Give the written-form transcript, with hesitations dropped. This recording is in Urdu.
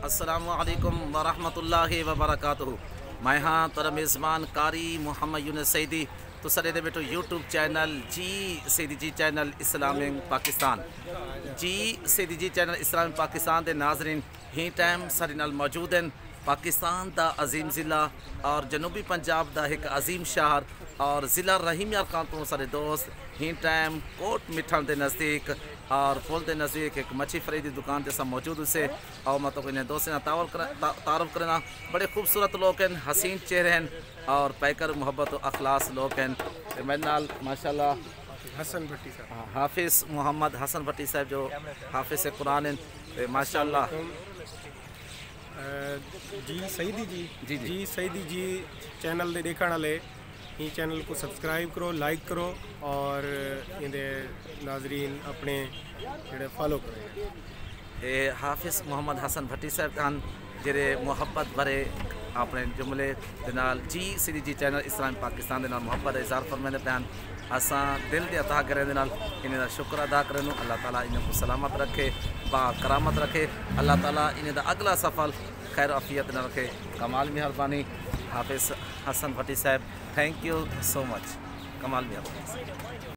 السلام علیکم ورحمۃ اللہ وبرکاتہ. میں ہاں تر میزبان قاری محمد یونس سیدی تو سر دے بیٹو یوٹیوب چینل جی سیدی جی چینل اسلامنگ پاکستان جی سیدی جی چینل اسلامنگ پاکستان دے ناظرین ہی ٹائم سارے نال موجود ہیں. پاکستان دا عظیم ضلع اور جنوبی پنجاب دا ایک عظیم شہر اور ضلع رحیم یار خان تو سارے دوست ہی ٹائم کوٹ مٹھن دے نزدیک اور پل دے نزدیک ایک مچھی فری دی دکان تے سب موجود اسے اور میں تو انہیں دوست نے تعارف کرنا. بڑے خوبصورت لوگ ہیں, حسین چہرے ہیں اور پیکر محبت و اخلاص لوگ ہیں. میرے نال ماشاءاللہ حسن بھٹی صاحب, حافظ محمد حسن بھٹی صاحب جو حافظ قرآن ہیں ماشاءاللہ. جی سیدی جی جی جی سیدی جی چینل دے دیکھنے والے یہ چینل کو سبسکرائب کرو, لائک کرو اور یہ ناظرین اپنے جڑے فالو کریں. حافظ محمد حسن بھٹی صاحب خان جڑے محبت بھرے اپنے جملے نال جی سیدی جی چینل اسلام پاکستان دے نال محبت اظہار فرمائے پہن اساں دل دے عطا کرے دے نال انہیں دا شکر ادا کرنو. اللہ تعالیٰ انہیں کو سلامت رکھے, با کرامت رکھے. اللہ تعالیٰ انہیں دا اگلا سفل خیر عافیت نہ رکھے. کمال مہربانی حافظ حسن بھٹی صاحب, تھینک یو سو مچ. کمال مہربانی.